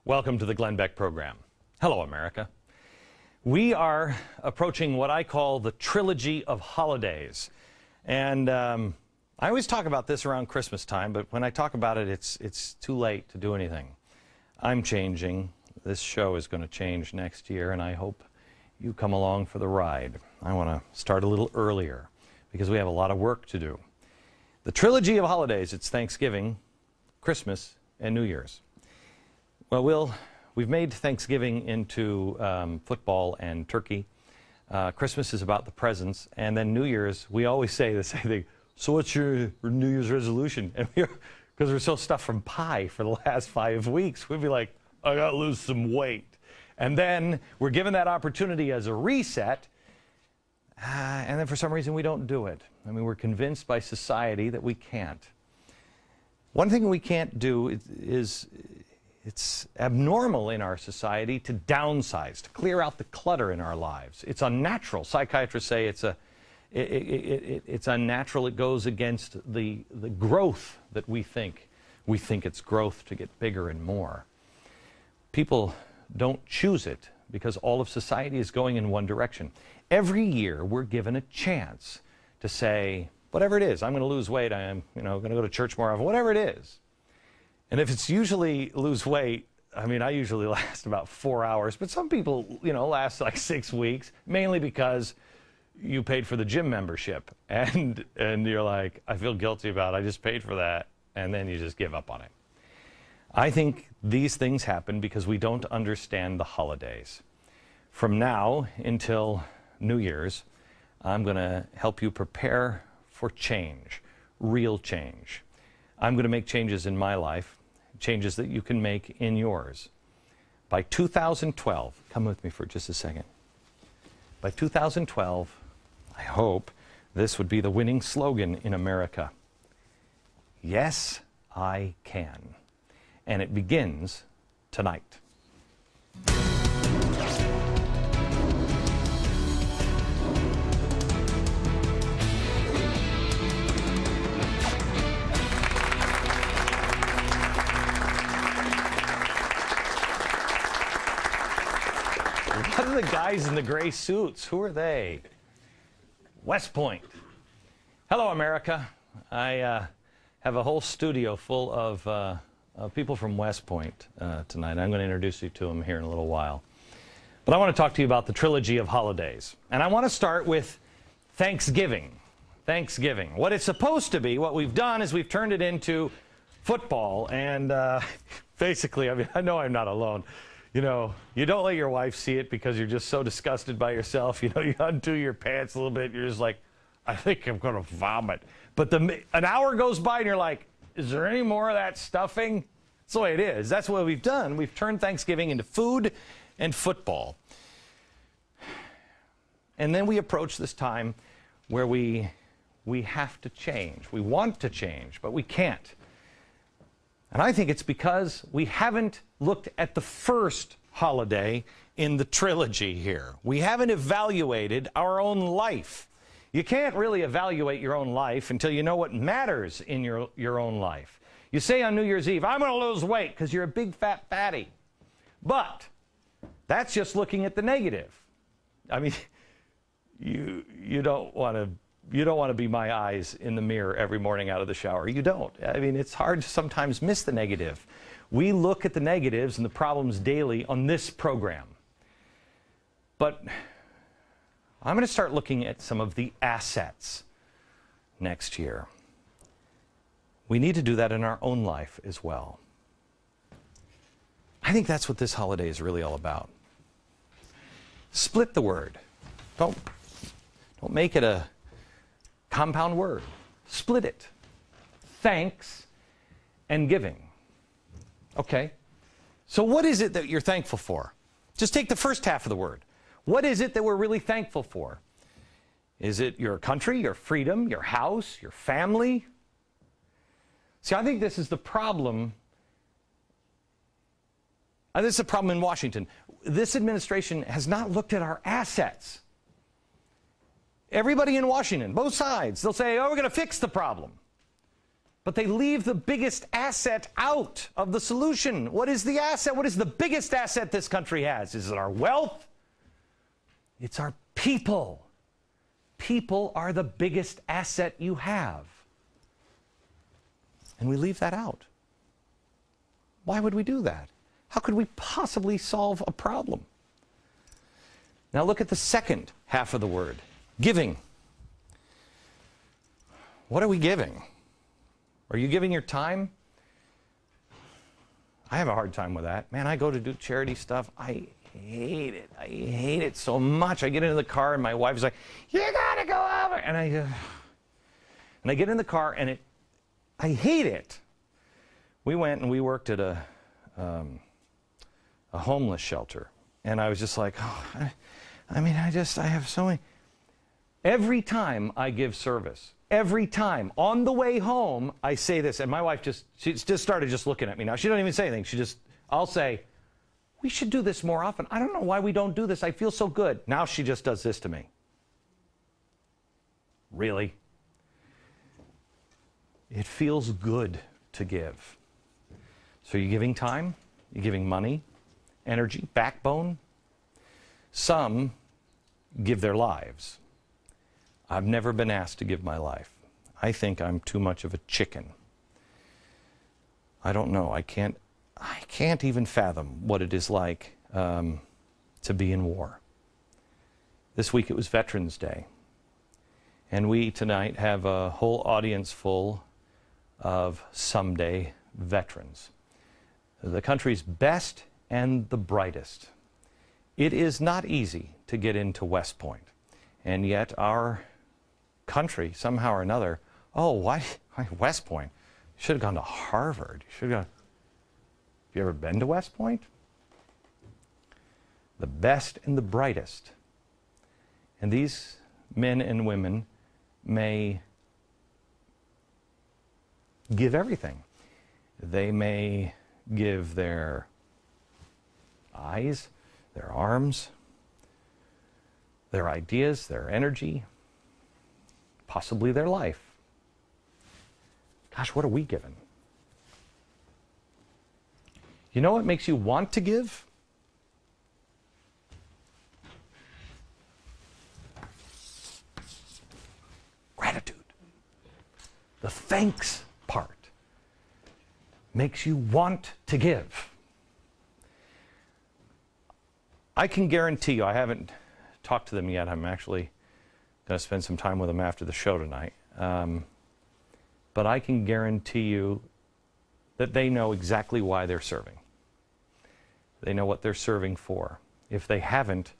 Welcome to the Glenn Beck program. Hello, America. We are approaching what I call the trilogy of holidays. And I always talk about this around Christmas time, but when I talk about it, it's too late to do anything. I'm changing. This show is going to change next year, and I hope you come along for the ride. I want to start a little earlier because we have a lot of work to do. The trilogy of holidays, it's Thanksgiving, Christmas, and New Year's. Well, we've made Thanksgiving into football and turkey. Christmas is about the presents. And then New Year's, we always say the same thing. So what's your New Year's resolution? And because we're so stuffed from pie for the last 5 weeks, we'd be like, I got to lose some weight. And then we're given that opportunity as a reset. And then for some reason, we don't do it. I mean, we're convinced by society that we can't. One thing we can't do is it's abnormal in our society to downsize, to clear out the clutter in our lives. It's unnatural. Psychiatrists say it's unnatural. It goes against the growth that we think. We think it's growth to get bigger and more. People don't choose it because all of society is going in one direction. Every year we're given a chance to say, whatever it is, I'm going to lose weight, I'm going to go to church more often, whatever it is. And if it's usually lose weight, I mean, I usually last about 4 hours, but some people, last like 6 weeks, mainly because you paid for the gym membership. And you're like, I feel guilty about it. I just paid for that. And then you just give up on it. I think these things happen because we don't understand the holidays. From now until New Year's, I'm going to help you prepare for change, real change. I'm going to make changes in my life, changes that you can make in yours. By 2012, come with me for just a second. By 2012, I hope this would be the winning slogan in America. Yes, I can. And it begins tonight. What are the guys in the gray suits? Who are they? West Point. Hello, America. I have a whole studio full of people from West Point tonight. I'm going to introduce you to them here in a little while. But I want to talk to you about the trilogy of holidays. And I want to start with Thanksgiving. Thanksgiving. What it's supposed to be, what we've done is we've turned it into football. And basically, I mean, I know I'm not alone. You don't let your wife see it because you're just so disgusted by yourself. You undo your pants a little bit. You're just like, I think I'm going to vomit. But an hour goes by and you're like, is there any more of that stuffing? That's the way it is. That's what we've done. We've turned Thanksgiving into food and football. And then we approach this time where we have to change. We want to change, but we can't. And I think it's because we haven't looked at the first holiday in the trilogy here. We haven't evaluated our own life. You can't really evaluate your own life until you know what matters in your own life. You say on New Year's Eve, I'm going to lose weight because you're a big fat fatty. But that's just looking at the negative. I mean, you don't want to be my eyes in the mirror every morning out of the shower. You don't. I mean, it's hard to sometimes miss the negative. We look at the negatives and the problems daily on this program. But I'm going to start looking at some of the assets next year. We need to do that in our own life as well. I think that's what this holiday is really all about. Split the word. Don't make it a compound word. Split it. Thanks and giving. Okay? So what is it that you're thankful for? Just take the first half of the word. What is it that we're really thankful for? Is it your country, your freedom, your house, your family? See, I think this is the problem. This is a problem in Washington. This administration has not looked at our assets. Everybody in Washington, both sides, they'll say, oh, we're going to fix the problem. But they leave the biggest asset out of the solution. What is the asset? What is the biggest asset this country has? Is it our wealth? It's our people. People are the biggest asset you have. And we leave that out. Why would we do that? How could we possibly solve a problem? Now look at the second half of the word, giving. What are we giving? Are you giving your time? I have a hard time with that. Man, I go to do charity stuff. I hate it. I hate it so much. I get into the car and my wife's like, "You gotta go over." And I get in the car and I hate it. We went and we worked at a homeless shelter. And I was just like, oh, I have so many. Every time I give service, every time on the way home, I say this, and my wife she just started just looking at me now. She don't even say anything. I'll say, "We should do this more often. I don't know why we don't do this. I feel so good." Now she just does this to me. Really? It feels good to give. So you're giving time, you're giving money, energy, backbone. Some give their lives. I've never been asked to give my life. I think I'm too much of a chicken. I don't know. I can't even fathom what it is like to be in war. This week it was Veterans Day. And we tonight have a whole audience full of someday veterans. The country's best and the brightest. It is not easy to get into West Point. And yet our country, somehow or another, why West Point? You should have gone to Harvard. Have you ever been to West Point? The best and the brightest. And these men and women may give everything. They may give their eyes, their arms, their ideas, their energy, possibly their life. Gosh, what are we giving? You know what makes you want to give? Gratitude. The thanks part makes you want to give. I can guarantee you, I haven't talked to them yet. I'm actually going to spend some time with them after the show tonight. But I can guarantee you that they know exactly why they're serving. They know what they're serving for. If they haven't,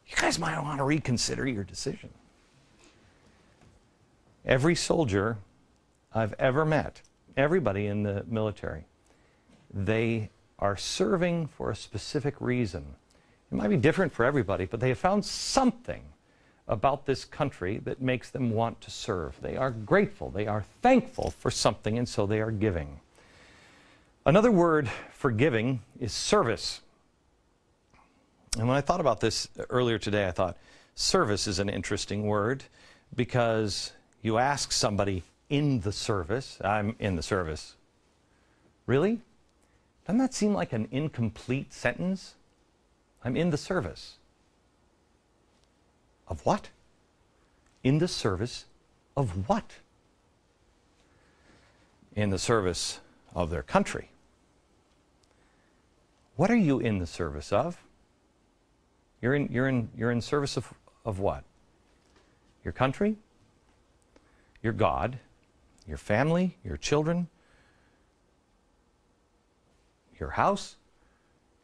you guys might want to reconsider your decision. Every soldier I've ever met, everybody in the military, they are serving for a specific reason. It might be different for everybody, but they have found something about this country that makes them want to serve. They are grateful, they are thankful for something, and so they are giving. Another word for giving is service. And when I thought about this earlier today, I thought service is an interesting word because you ask somebody in the service, "I'm in the service." Really? Doesn't that seem like an incomplete sentence? I'm in the service. Of what? In the service of what? In the service of their country. What are you in the service of? You're in service of what? Your country? Your God? Your family? Your children? Your house?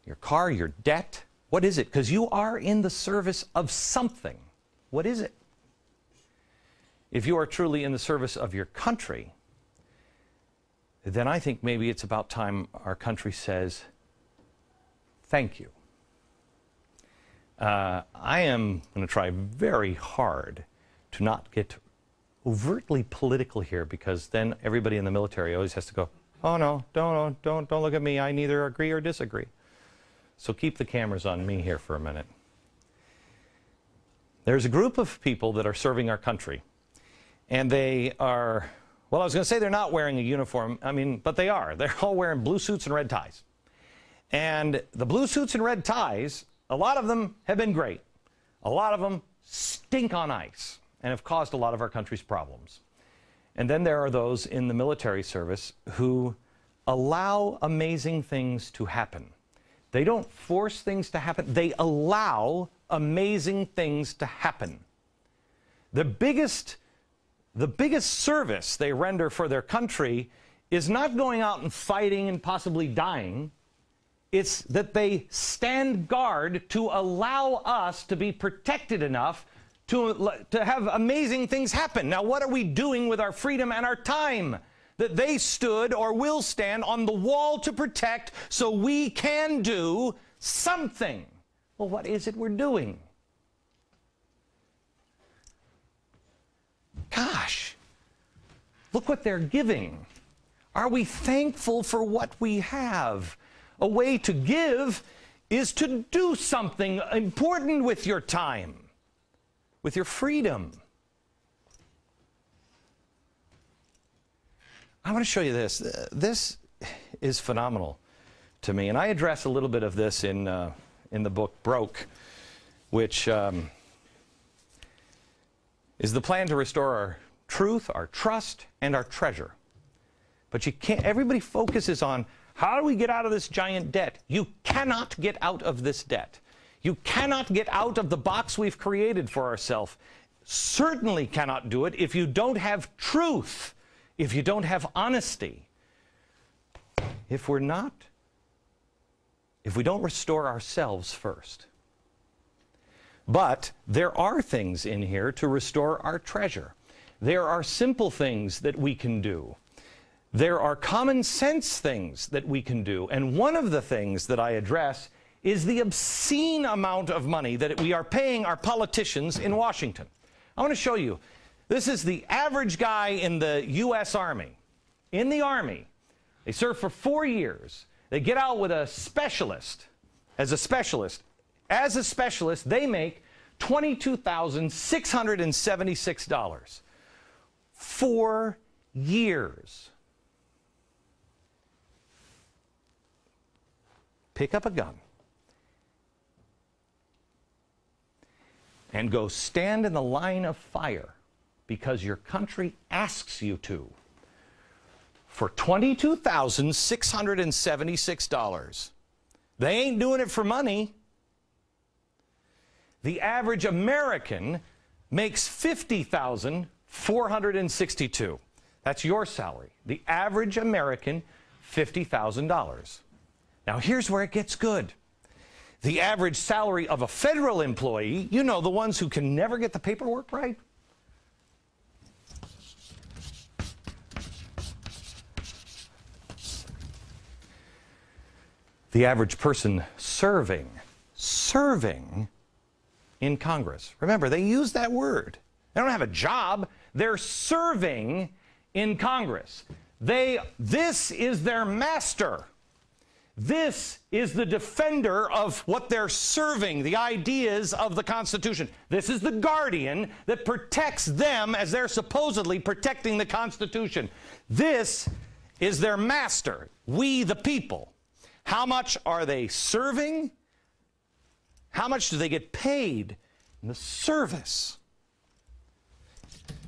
Your car? Your debt? What is it? Because you are in the service of something. What is it? If you are truly in the service of your country, then I think maybe it's about time our country says, thank you. I am going to try very hard to not get overtly political here, because then everybody in the military always has to go, "Oh no, don't look at me. I neither agree or disagree." So keep the cameras on me here for a minute. There's a group of people that are serving our country, and they are Well, I was going to say they're not wearing a uniform, but they are. They're all wearing blue suits and red ties. And the blue suits and red ties, a lot of them have been great. A lot of them stink on ice and have caused a lot of our country's problems. And then there are those in the military service who allow amazing things to happen. They don't force things to happen. They allow amazing things to happen. The biggest service they render for their country is not going out and fighting and possibly dying. It's that they stand guard to allow us to be protected enough to have amazing things happen. Now, what are we doing with our freedom and our time that they stood or will stand on the wall to protect so we can do something? Well, what is it we're doing? Gosh, look what they're giving. Are we thankful for what we have? A way to give is to do something important with your time, with your freedom. I want to show you this. This is phenomenal to me, and I address a little bit of this in the book Broke, which is the plan to restore our truth, our trust, and our treasure. But you can't. Everybody focuses on how do we get out of this giant debt. You cannot get out of this debt. You cannot get out of the box we've created for ourselves. Certainly cannot do it if you don't have truth, if you don't have honesty. If we don't restore ourselves first. But there are things in here to restore our treasure. There are simple things that we can do. There are common sense things that we can do. And one of the things that I address is the obscene amount of money that we are paying our politicians in Washington. I want to show you. This is the average guy in the U.S. Army. In the Army, they serve for 4 years. They get out with a specialist. As a specialist, they make $22,676. 4 years. Pick up a gun and go stand in the line of fire because your country asks you to for $22,676. They ain't doing it for money. The average American makes $50,462. That's your salary. The average American, $50,000. Now here's where it gets good. The average salary of a federal employee, you know, the ones who can never get the paperwork right. The average person serving in Congress. Remember, they use that word. They don't have a job. They're serving in Congress. This is their master. This is the defender of what they're serving, the ideas of the Constitution. This is the guardian that protects them as they're supposedly protecting the Constitution. This is their master, we the people. How much are they serving? How much do they get paid in the service?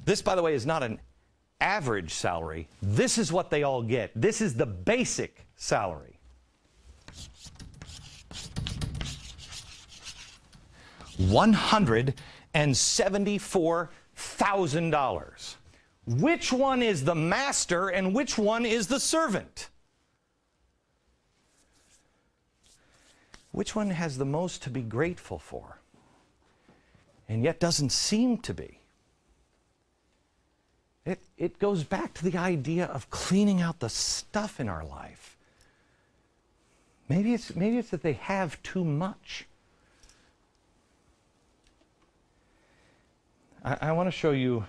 This, by the way, is not an average salary. This is what they all get. This is the basic salary. $174,000. Which one is the master and which one is the servant? Which one has the most to be grateful for and yet doesn't seem to be? It goes back to the idea of cleaning out the stuff in our life. Maybe it's that they have too much. I want to show you